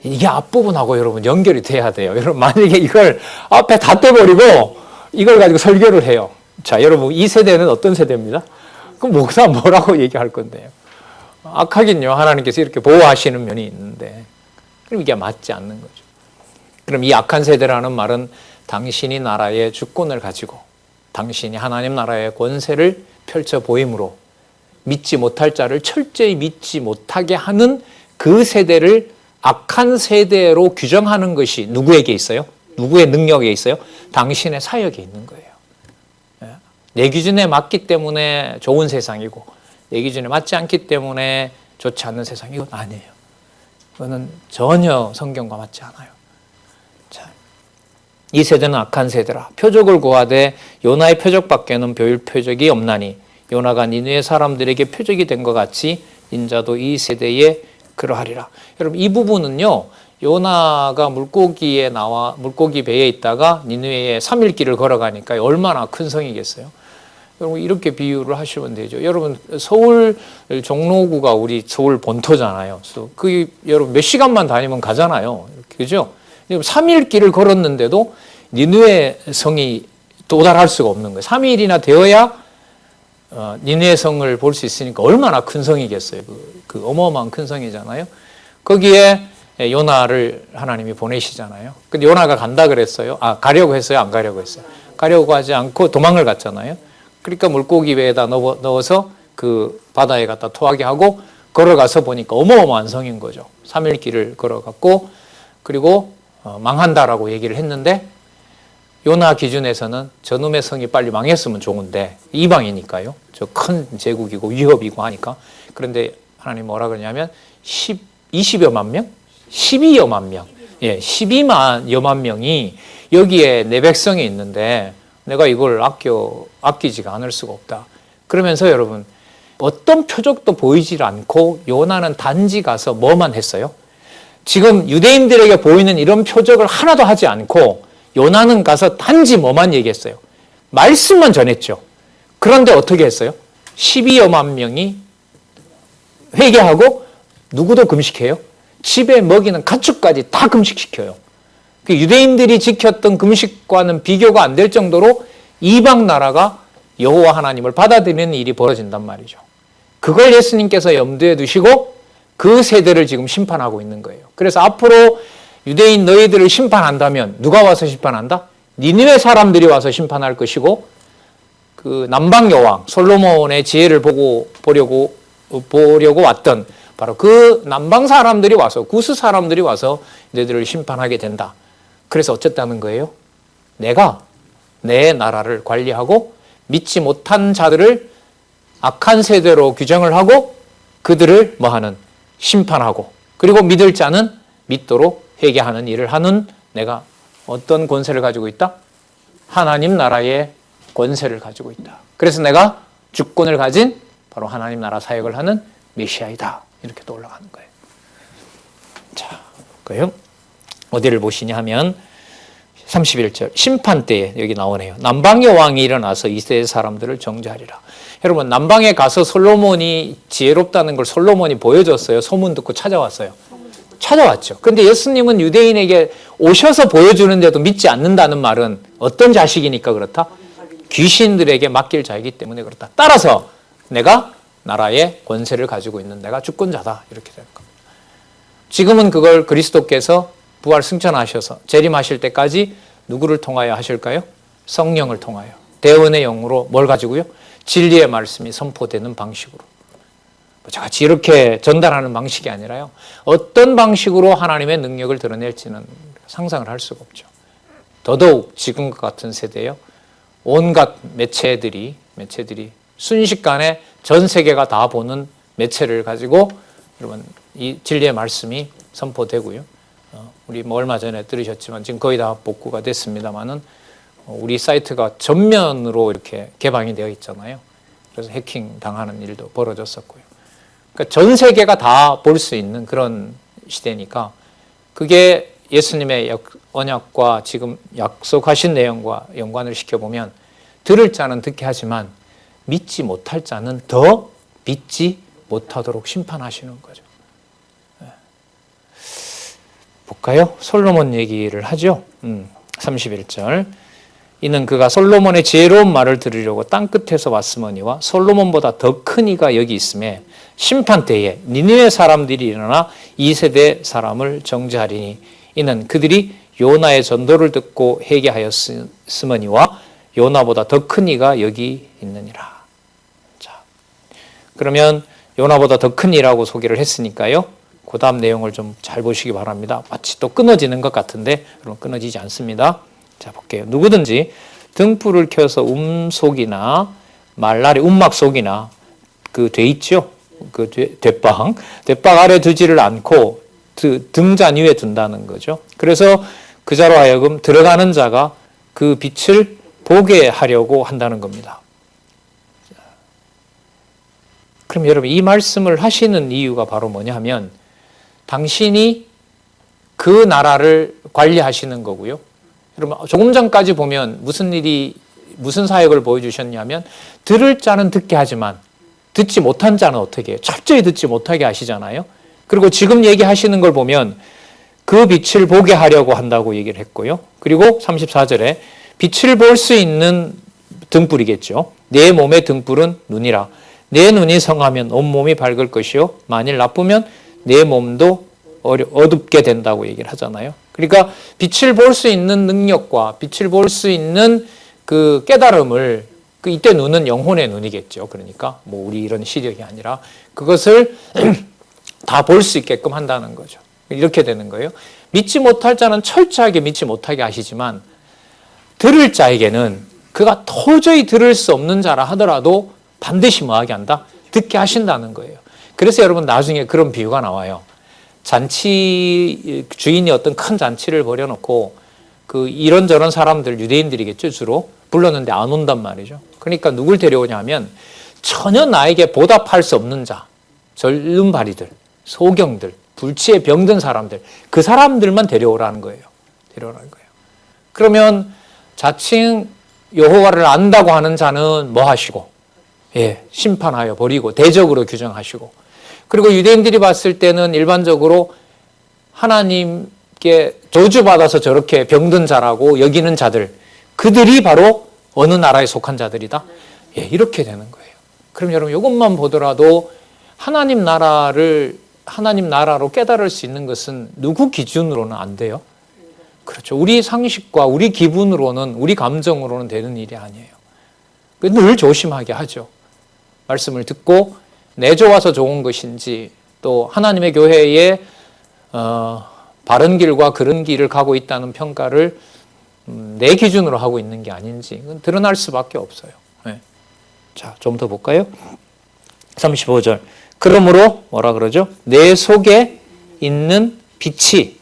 이게 앞부분하고 여러분 연결이 돼야 돼요. 여러분 만약에 이걸 앞에 다 떼버리고 이걸 가지고 설교를 해요. 자 여러분 이 세대는 어떤 세대입니다? 그럼 목사 뭐라고 얘기할 건데요? 악하긴요. 하나님께서 이렇게 보호하시는 면이 있는데 그럼 이게 맞지 않는 거죠. 그럼 이 악한 세대라는 말은 당신이 나라의 주권을 가지고 당신이 하나님 나라의 권세를 펼쳐 보임으로 믿지 못할 자를 철저히 믿지 못하게 하는 그 세대를 악한 세대로 규정하는 것이 누구에게 있어요? 누구의 능력에 있어요? 당신의 사역에 있는 거예요. 내 기준에 맞기 때문에 좋은 세상이고 내 기준에 맞지 않기 때문에 좋지 않는 세상, 이건 아니에요. 그거는 전혀 성경과 맞지 않아요. 자, 이 세대는 악한 세대라. 표적을 구하되 요나의 표적밖에는 보일 표적이 없나니 요나가 니느웨 사람들에게 표적이 된 것 같이 인자도 이 세대에 그러하리라. 여러분 이 부분은요, 요나가 물고기 배에 있다가 니느웨에 3일 길을 걸어가니까 얼마나 큰 성이겠어요. 여러분 이렇게 비유를 하시면 되죠. 여러분 서울 종로구가 우리 서울 본토잖아요. 여러분 몇 시간만 다니면 가잖아요. 그죠? 3일 길을 걸었는데도 니느웨 성이 도달할 수가 없는 거예요. 3일이나 되어야 니느웨 성을 볼 수 있으니까 얼마나 큰 성이겠어요. 그 어마어마한 큰 성이잖아요. 거기에 요나를 하나님이 보내시잖아요. 근데 요나가 간다 그랬어요. 가려고 했어요? 안 가려고 했어요? 가려고 하지 않고 도망을 갔잖아요. 그러니까 물고기 배에다 넣어서 그 바다에 갖다 토하게 하고 걸어가서 보니까 어마어마한 성인 거죠. 3일 길을 걸어갔고, 그리고 망한다라고 얘기를 했는데 요나 기준에서는 저놈의 성이 빨리 망했으면 좋은데 이방이니까요. 저 큰 제국이고 위협이고 하니까. 그런데 하나님 뭐라 그러냐면 20여만 명? 12여만 명. 12여만 명이 여기에 내 백성이 있는데 내가 이걸 아끼지가 않을 수가 없다. 그러면서 여러분 어떤 표적도 보이질 않고 요나는 단지 가서 뭐만 했어요? 지금 유대인들에게 보이는 이런 표적을 하나도 하지 않고 요나는 가서 단지 뭐만 얘기했어요? 말씀만 전했죠. 그런데 어떻게 했어요? 12여만 명이 회개하고 누구도 금식해요? 집에 먹이는 가축까지 다 금식시켜요. 그 유대인들이 지켰던 금식과는 비교가 안 될 정도로 이방 나라가 여호와 하나님을 받아들이는 일이 벌어진단 말이죠. 그걸 예수님께서 염두에 두시고 그 세대를 지금 심판하고 있는 거예요. 그래서 앞으로 유대인 너희들을 심판한다면 누가 와서 심판한다? 니느웨 사람들이 와서 심판할 것이고, 그 남방 여왕 솔로몬의 지혜를 보려고 왔던 바로 그 남방 사람들이 와서, 구스 사람들이 와서 너희들을 심판하게 된다. 그래서 어쨌다는 거예요? 내가 내 나라를 관리하고 믿지 못한 자들을 악한 세대로 규정을 하고 그들을 뭐하는? 심판하고, 그리고 믿을 자는 믿도록 회개하는 일을 하는 내가 어떤 권세를 가지고 있다? 하나님 나라의 권세를 가지고 있다. 그래서 내가 주권을 가진 바로 하나님 나라 사역을 하는 메시아이다. 이렇게 또 올라가는 거예요. 자, 그요? 어디를 보시냐 하면 31절 심판 때에 여기 나오네요. 남방의 왕이 일어나서 이스라엘 사람들을 정죄하리라. 여러분 남방에 가서 솔로몬이 지혜롭다는 걸 솔로몬이 보여줬어요. 소문 듣고 찾아왔어요. 찾아왔죠. 근데 예수님은 유대인에게 오셔서 보여주는데도 믿지 않는다는 말은 어떤 자식이니까 그렇다? 귀신들에게 맡길 자이기 때문에 그렇다. 따라서 내가 나라의 권세를 가지고 있는 내가 주권자다. 이렇게 될 겁니다. 지금은 그걸 그리스도께서 부활 승천하셔서 재림하실 때까지 누구를 통하여 하실까요? 성령을 통하여. 대언의 영으로 뭘 가지고요? 진리의 말씀이 선포되는 방식으로. 저같이 이렇게 전달하는 방식이 아니라요. 어떤 방식으로 하나님의 능력을 드러낼지는 상상을 할 수가 없죠. 더더욱 지금과 같은 세대요. 온갖 매체들이 순식간에 전 세계가 다 보는 매체를 가지고 여러분 이 진리의 말씀이 선포되고요. 우리 얼마 전에 들으셨지만 지금 거의 다 복구가 됐습니다만은 우리 사이트가 전면으로 이렇게 개방이 되어 있잖아요. 그래서 해킹 당하는 일도 벌어졌었고요. 그러니까 전 세계가 다 볼 수 있는 그런 시대니까 그게 예수님의 언약과 지금 약속하신 내용과 연관을 시켜보면 들을 자는 듣게 하지만 믿지 못할 자는 더 믿지 못하도록 심판하시는 거죠. 볼까요? 솔로몬 얘기를 하죠. 31절. 이는 그가 솔로몬의 지혜로운 말을 들으려고 땅끝에서 왔으머니와 솔로몬보다 더 큰 이가 여기 있음에 심판 때에 니느웨 사람들이 일어나 2세대 사람을 정죄하리니 이는 그들이 요나의 전도를 듣고 회개하였으머니와 요나보다 더 큰 이가 여기 있느니라. 자, 그러면 요나보다 더 큰 이라고 소개를 했으니까요. 그 다음 내용을 좀 잘 보시기 바랍니다. 마치 또 끊어지는 것 같은데 여러분 끊어지지 않습니다. 자, 볼게요. 누구든지 등불을 켜서 음속이나 말라리 움막 속이나 그 돼 있죠. 그 돛박 아래 두지를 않고 등잔 위에 둔다는 거죠. 그래서 그 자로 하여금 들어가는 자가 그 빛을 보게 하려고 한다는 겁니다. 그럼 여러분 이 말씀을 하시는 이유가 바로 뭐냐 하면 당신이 그 나라를 관리하시는 거고요. 여러분 조금 전까지 보면 무슨 사역을 보여주셨냐면 들을 자는 듣게 하지만 듣지 못한 자는 어떻게 해요? 철저히 듣지 못하게 하시잖아요. 그리고 지금 얘기하시는 걸 보면 그 빛을 보게 하려고 한다고 얘기를 했고요. 그리고 34절에 빛을 볼 수 있는 등불이겠죠. 내 몸의 등불은 눈이라. 내 눈이 성하면 온몸이 밝을 것이요. 만일 나쁘면 내 몸도 어둡게 된다고 얘기를 하잖아요. 그러니까 빛을 볼 수 있는 능력과 빛을 볼 수 있는 그 깨달음을 이때 눈은 영혼의 눈이겠죠. 그러니까 뭐 우리 이런 시력이 아니라 그것을 다 볼 수 있게끔 한다는 거죠. 이렇게 되는 거예요. 믿지 못할 자는 철저하게 믿지 못하게 하시지만 들을 자에게는 그가 도저히 들을 수 없는 자라 하더라도 반드시 뭐하게 한다? 듣게 하신다는 거예요. 그래서 여러분 나중에 그런 비유가 나와요. 잔치 주인이 어떤 큰 잔치를 벌여놓고 그 이런저런 사람들 유대인들이겠죠 주로 불렀는데 안 온단 말이죠. 그러니까 누굴 데려오냐면 전혀 나에게 보답할 수 없는 자, 절름발이들, 소경들, 불치에 병든 사람들, 그 사람들만 데려오라는 거예요. 그러면 자칭 여호와를 안다고 하는 자는 뭐 하시고? 심판하여 버리고 대적으로 규정하시고. 그리고 유대인들이 봤을 때는 일반적으로 하나님께 저주받아서 저렇게 병든 자라고 여기는 자들, 그들이 바로 어느 나라에 속한 자들이다? 이렇게 되는 거예요. 그럼 여러분 이것만 보더라도 하나님 나라로 깨달을 수 있는 것은 누구 기준으로는 안 돼요? 그렇죠. 우리 상식과 우리 기분으로는, 우리 감정으로는 되는 일이 아니에요. 늘 조심하게 하죠. 말씀을 듣고 내 좋아서 좋은 것인지 또 하나님의 교회에 바른 길과 그른 길을 가고 있다는 평가를 내 기준으로 하고 있는 게 아닌지 이건 드러날 수밖에 없어요. 자, 좀 더 볼까요? 35절. 그러므로 뭐라 그러죠? 내 속에 있는 빛이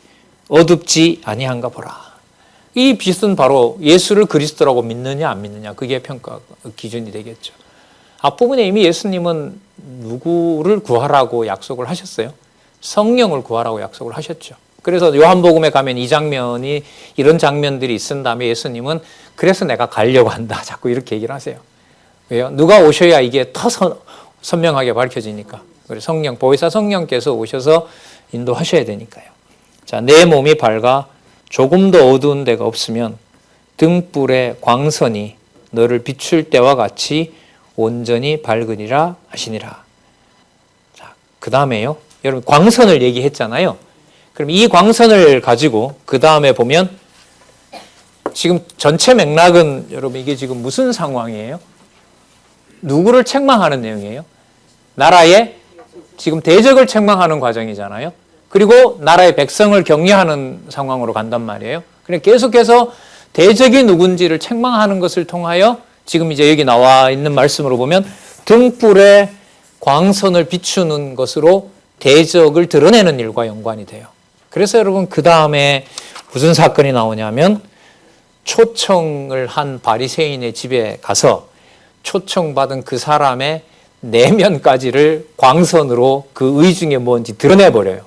어둡지 아니한가 보라. 이 빛은 바로 예수를 그리스도라고 믿느냐 안 믿느냐 그게 평가 기준이 되겠죠. 앞부분에 이미 예수님은 누구를 구하라고 약속을 하셨어요? 성령을 구하라고 약속을 하셨죠. 그래서 요한복음에 가면 이 장면이 이런 장면들이 있은 다음에 예수님은 그래서 내가 가려고 한다. 자꾸 이렇게 얘기를 하세요. 왜요? 누가 오셔야 이게 더 선명하게 밝혀지니까. 그래서 성령, 보혜사 성령께서 오셔서 인도하셔야 되니까요. 자, 내 몸이 밝아 조금도 어두운 데가 없으면 등불의 광선이 너를 비출 때와 같이 온전히 밝으리라 하시니라. 자, 그 다음에요. 여러분 광선을 얘기했잖아요. 그럼 이 광선을 가지고 그 다음에 보면 지금 전체 맥락은 여러분 이게 지금 무슨 상황이에요? 누구를 책망하는 내용이에요? 나라의 지금 대적을 책망하는 과정이잖아요. 그리고 나라의 백성을 격려하는 상황으로 간단 말이에요. 그러니까 계속해서 대적이 누군지를 책망하는 것을 통하여 지금 이제 여기 나와 있는 말씀으로 보면 등불에 광선을 비추는 것으로 대적을 드러내는 일과 연관이 돼요. 그래서 여러분 그 다음에 무슨 사건이 나오냐면 초청을 한 바리새인의 집에 가서 초청받은 그 사람의 내면까지를 광선으로 그 의중에 뭔지 드러내버려요.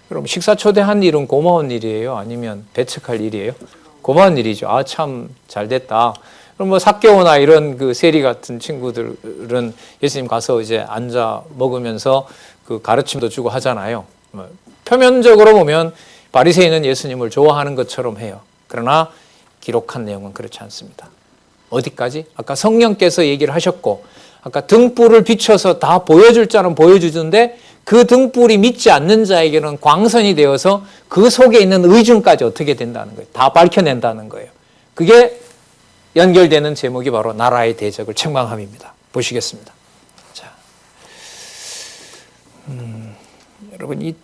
그럼 식사 초대한 일은 고마운 일이에요? 아니면 배척할 일이에요? 고마운 일이죠. 아, 참 잘 됐다. 그럼 뭐 삭개오나 이런 그 세리 같은 친구들은 예수님 가서 이제 앉아 먹으면서 그 가르침도 주고 하잖아요. 표면적으로 보면 바리새인은 예수님을 좋아하는 것처럼 해요. 그러나 기록한 내용은 그렇지 않습니다. 어디까지? 아까 성령께서 얘기를 하셨고, 아까 등불을 비춰서 다 보여줄 자는 보여주는데 그 등불이 믿지 않는 자에게는 광선이 되어서 그 속에 있는 의중까지 어떻게 된다는 거예요. 다 밝혀낸다는 거예요. 그게 연결되는 제목이 바로 나라의 대적을 책망함입니다. 보시겠습니다. 자, 여러분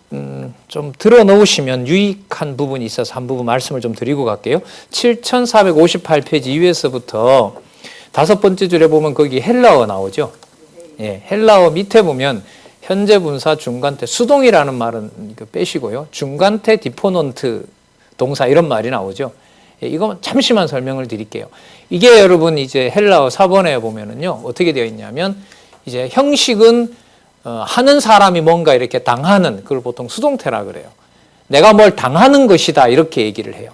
좀 들어놓으시면 유익한 부분이 있어서 한 부분 말씀을 좀 드리고 갈게요. 7458페이지 이후에서부터 5번째 줄에 보면 거기 헬라어 나오죠. 예, 헬라어 밑에 보면 현재 분사 중간태 수동이라는 말은 빼시고요. 중간태 디포넌트 동사 이런 말이 나오죠. 예, 이거 잠시만 설명을 드릴게요. 이게 여러분 이제 헬라어 4번에 보면은요. 어떻게 되어 있냐면 이제 형식은 하는 사람이 뭔가 이렇게 당하는 그걸 보통 수동태라 그래요. 내가 뭘 당하는 것이다 이렇게 얘기를 해요.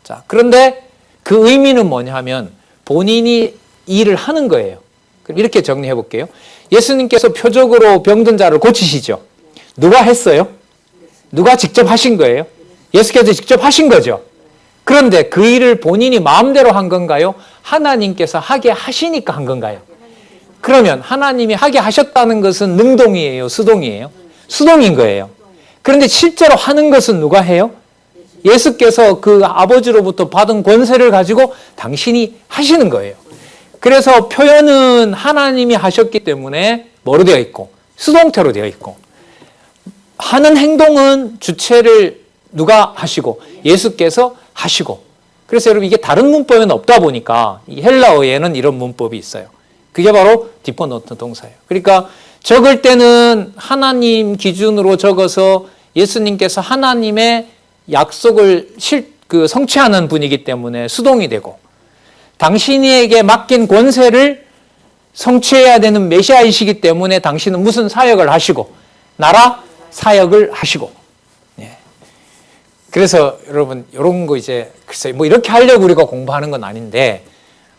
자, 그런데 그 의미는 뭐냐 하면 본인이 일을 하는 거예요. 그럼 이렇게 정리해 볼게요. 예수님께서 표적으로 병든 자를 고치시죠. 누가 했어요? 누가 직접 하신 거예요? 예수께서 직접 하신 거죠. 그런데 그 일을 본인이 마음대로 한 건가요? 하나님께서 하게 하시니까 한 건가요? 그러면 하나님이 하게 하셨다는 것은 능동이에요? 수동이에요? 수동인 거예요. 그런데 실제로 하는 것은 누가 해요? 예수께서 그 아버지로부터 받은 권세를 가지고 당신이 하시는 거예요. 그래서 표현은 하나님이 하셨기 때문에 뭐로 되어 있고 수동태로 되어 있고 하는 행동은 주체를 누가 하시고 예수께서 하시고 그래서 여러분 이게 다른 문법에는 없다 보니까 이 헬라어에는 이런 문법이 있어요. 그게 바로 디포넌트 동사예요. 그러니까 적을 때는 하나님 기준으로 적어서 예수님께서 하나님의 약속을 성취하는 분이기 때문에 수동이 되고 당신에게 맡긴 권세를 성취해야 되는 메시아이시기 때문에 당신은 무슨 사역을 하시고 나라 사역을 하시고 그래서 여러분 이런 거 이제 글쎄 뭐 이렇게 하려고 우리가 공부하는 건 아닌데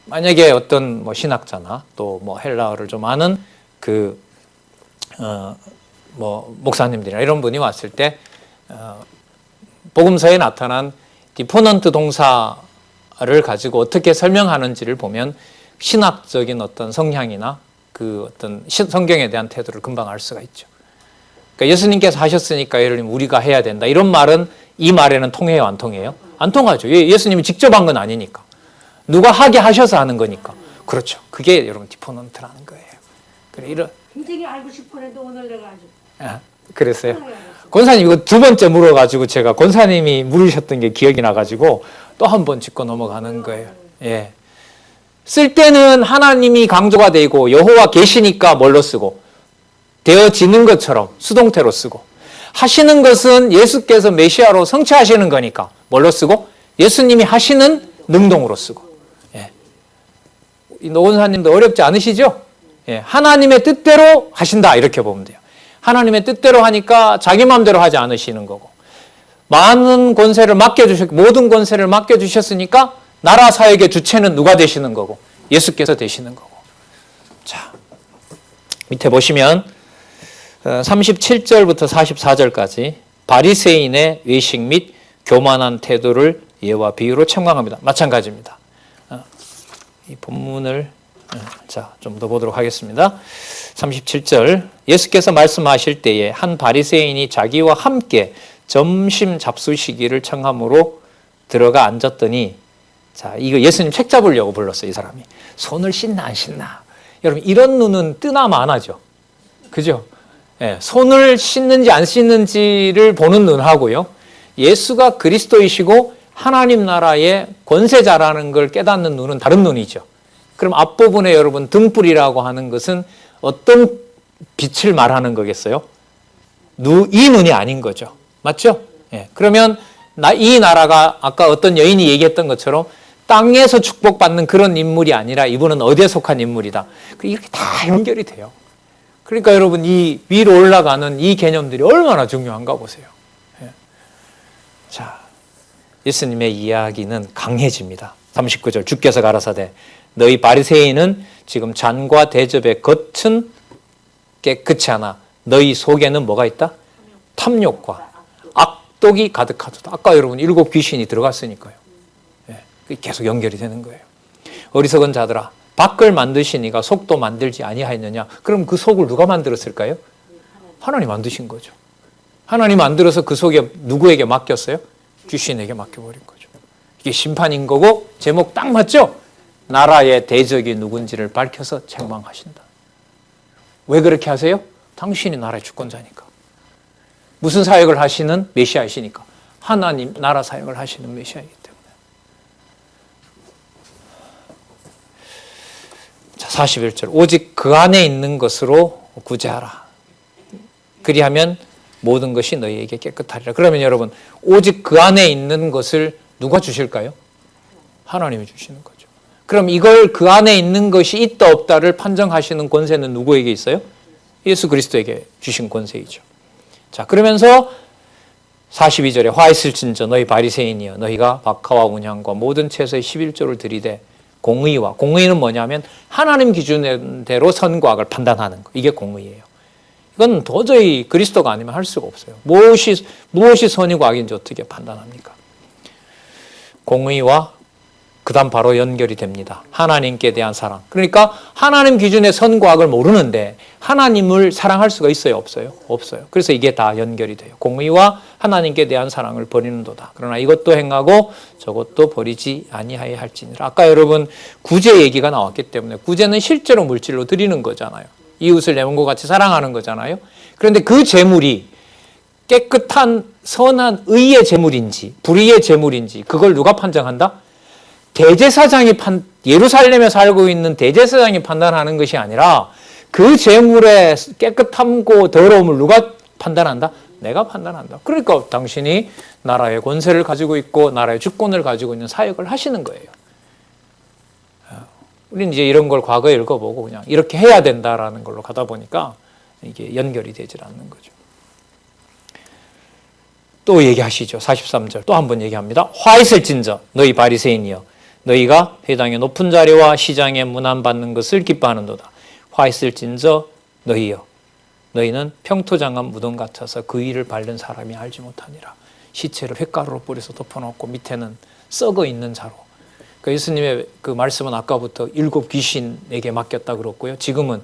만약에 어떤 뭐 신학자나 또 뭐 헬라어를 좀 아는 뭐 목사님들이나 이런 분이 왔을 때 복음서에 나타난 디포넌트 동사를 가지고 어떻게 설명하는지를 보면 신학적인 어떤 성향이나 그 어떤 성경에 대한 태도를 금방 알 수가 있죠. 그러니까 예수님께서 하셨으니까 예를 들면 우리가 해야 된다. 이런 말은 이 말에는 통해요, 안 통해요? 안 통하죠. 예수님이 직접 한 건 아니니까. 누가 하게 하셔서 하는 거니까. 그렇죠. 그게 여러분 디포넌트라는 거예요. 그래 이런. 굉장히 알고 싶었는데 오늘 내가 아주. 그랬어요. 권사님 이거 두 번째 물어가지고 제가 권사님이 물으셨던 게 기억이 나가지고 또 한 번 짚고 넘어가는 거예요. 예. 쓸 때는 하나님이 강조가 되고 여호와 계시니까 뭘로 쓰고 되어지는 것처럼 수동태로 쓰고 하시는 것은 예수께서 메시아로 성취하시는 거니까 뭘로 쓰고 예수님이 하시는 능동으로 쓰고 예. 이 노원사님도 어렵지 않으시죠? 예. 하나님의 뜻대로 하신다 이렇게 보면 돼요. 하나님의 뜻대로 하니까 자기 마음대로 하지 않으시는 거고 많은 권세를 모든 권세를 맡겨주셨으니까 나라 사역의 주체는 누가 되시는 거고 예수께서 되시는 거고. 자, 밑에 보시면 37절부터 44절까지 바리새인의 외식 및 교만한 태도를 예와 비유로 책망합니다. 마찬가지입니다. 이 본문을 좀 더 보도록 하겠습니다. 37절 예수께서 말씀하실 때에 한 바리새인이 자기와 함께 점심 잡수 시기를 청함으로 들어가 앉았더니 자 이거 예수님 책 잡으려고 불렀어요. 이 사람이 손을 씻나 안 씻나 여러분 이런 눈은 뜨나 마나죠. 그죠? 예, 손을 씻는지 안 씻는지를 보는 눈하고요. 예수가 그리스도이시고 하나님 나라의 권세자라는 걸 깨닫는 눈은 다른 눈이죠. 그럼 앞부분에 여러분 등불이라고 하는 것은 어떤 빛을 말하는 거겠어요? 이 눈이 아닌 거죠. 맞죠? 예, 그러면 이 나라가 아까 어떤 여인이 얘기했던 것처럼 땅에서 축복받는 그런 인물이 아니라 이분은 어디에 속한 인물이다. 이렇게 다 연결이 돼요. 그러니까 여러분 이 위로 올라가는 이 개념들이 얼마나 중요한가 보세요. 예. 자, 예수님의 이야기는 강해집니다. 39절 주께서 가라사대 너희 바리새인은 지금 잔과 대접의 겉은 깨끗이 하나 너희 속에는 뭐가 있다? 탐욕과 악독이 가득하도다. 아까 여러분 7 귀신이 들어갔으니까요. 계속 연결이 되는 거예요. 어리석은 자들아 밖을 만드시니가 속도 만들지 아니하였느냐. 그럼 그 속을 누가 만들었을까요? 하나님 만드신 거죠. 하나님 만들어서 그 속에 누구에게 맡겼어요? 귀신에게 맡겨버린 거죠. 이게 심판인 거고 제목 딱 맞죠? 나라의 대적이 누군지를 밝혀서 책망하신다. 왜 그렇게 하세요? 당신이 나라의 주권자니까. 무슨 사역을 하시는 메시아이시니까. 하나님 나라 사역을 하시는 메시아이기 때문에. 자, 41절 오직 그 안에 있는 것으로 구제하라. 그리하면 모든 것이 너희에게 깨끗하리라. 그러면 여러분 오직 그 안에 있는 것을 누가 주실까요? 하나님이 주시는 거죠. 그럼 이걸 그 안에 있는 것이 있다 없다를 판정하시는 권세는 누구에게 있어요? 예수 그리스도에게 주신 권세이죠. 자, 그러면서 42절에 화 있을진저 너희 바리새인이여 너희가 박하와 운향과 모든 채소의 11조를 들이되 공의는 뭐냐면 하나님 기준대로 선과 악을 판단하는 거. 이게 공의예요. 이건 도저히 그리스도가 아니면 할 수가 없어요. 무엇이 선이고 악인지 어떻게 판단합니까? 공의와 그다음 바로 연결이 됩니다. 하나님께 대한 사랑. 그러니까 하나님 기준의 선과 악을 모르는데 하나님을 사랑할 수가 있어요? 없어요? 없어요. 그래서 이게 다 연결이 돼요. 공의와 하나님께 대한 사랑을 버리는도다. 그러나 이것도 행하고 저것도 버리지 아니하야 할지니라. 아까 여러분 구제 얘기가 나왔기 때문에 구제는 실제로 물질로 드리는 거잖아요. 이웃을 내 몸과 같이 사랑하는 거잖아요. 그런데 그 재물이 깨끗한 선한 의의 재물인지 불의의 재물인지 그걸 누가 판정한다? 대제사장이 예루살렘에 살고 있는 대제사장이 판단하는 것이 아니라 그 재물의 깨끗함고 더러움을 누가 판단한다? 내가 판단한다. 그러니까 당신이 나라의 권세를 가지고 있고 나라의 주권을 가지고 있는 사역을 하시는 거예요. 우리는 이제 이런 걸 과거에 읽어보고 그냥 이렇게 해야 된다라는 걸로 가다 보니까 이게 연결이 되질 않는 거죠. 또 얘기하시죠. 43절 또 한 번 얘기합니다. 화 있을진저 너희 바리새인이여 너희가 회당의 높은 자리와 시장에 문안받는 것을 기뻐하는도다. 화 있을진저 너희여 너희는 평토장한 무덤 같아서 그 위를 밟는 사람이 알지 못하니라. 시체를 횟가루로 뿌려서 덮어놓고 밑에는 썩어 있는 자로. 그러니까 예수님의 그 말씀은 아까부터 7 귀신에게 맡겼다 그랬고요. 지금은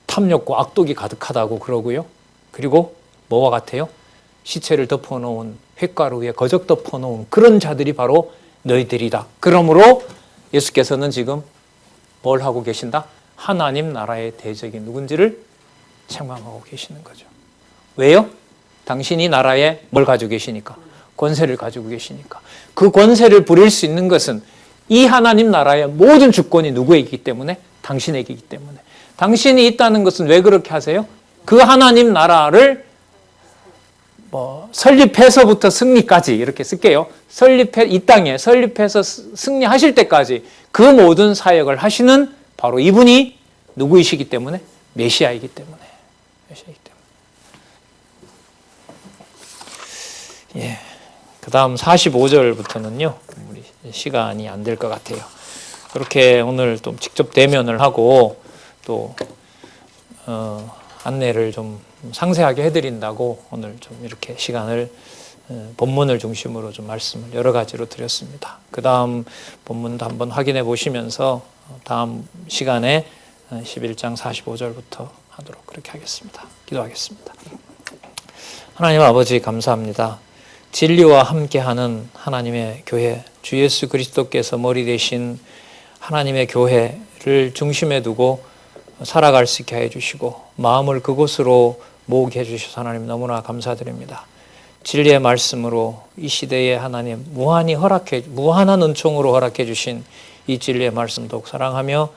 탐욕과 악독이 가득하다고 그러고요. 그리고 뭐와 같아요? 시체를 덮어놓은 횟가루 위에 거적 덮어놓은 그런 자들이 바로 너희들이다. 그러므로 예수께서는 지금 뭘 하고 계신다? 하나님 나라의 대적이 누군지를 책망하고 계시는 거죠. 왜요? 당신이 나라에 뭘 가지고 계시니까? 권세를 가지고 계시니까. 그 권세를 부릴 수 있는 것은 이 하나님 나라의 모든 주권이 누구에게이기 때문에? 당신에게이기 때문에. 당신이 있다는 것은 왜 그렇게 하세요? 그 하나님 나라를 설립해서부터 승리까지 이렇게 쓸게요. 이 땅에 설립해서 승리하실 때까지 그 모든 사역을 하시는 바로 이분이 누구이시기 때문에? 메시아이기 때문에. 메시아이기 때문에. 예. 그 다음 45절부터는요, 우리 시간이 안 될 것 같아요. 그렇게 오늘 또 직접 대면을 하고 또, 안내를 좀 상세하게 해드린다고 오늘 좀 이렇게 시간을 본문을 중심으로 좀 말씀을 여러 가지로 드렸습니다. 그 다음 본문도 한번 확인해 보시면서 다음 시간에 11장 45절부터 하도록 그렇게 하겠습니다. 기도하겠습니다. 하나님 아버지 감사합니다. 진리와 함께하는 하나님의 교회, 주 예수 그리스도께서 머리 되신 하나님의 교회를 중심에 두고 살아갈 수 있게 해주시고 마음을 그곳으로 모으게 해주셔서 하나님 너무나 감사드립니다. 진리의 말씀으로 이 시대에 하나님 무한한 은총으로 허락해 주신 이 진리의 말씀 더욱 사랑하며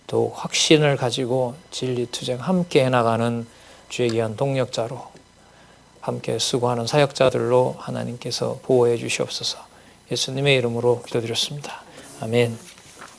더욱 확신을 가지고 진리 투쟁 함께 해나가는 주의 귀한 동력자로 함께 수고하는 사역자들로 하나님께서 보호해 주시옵소서. 예수님의 이름으로 기도드렸습니다. 아멘.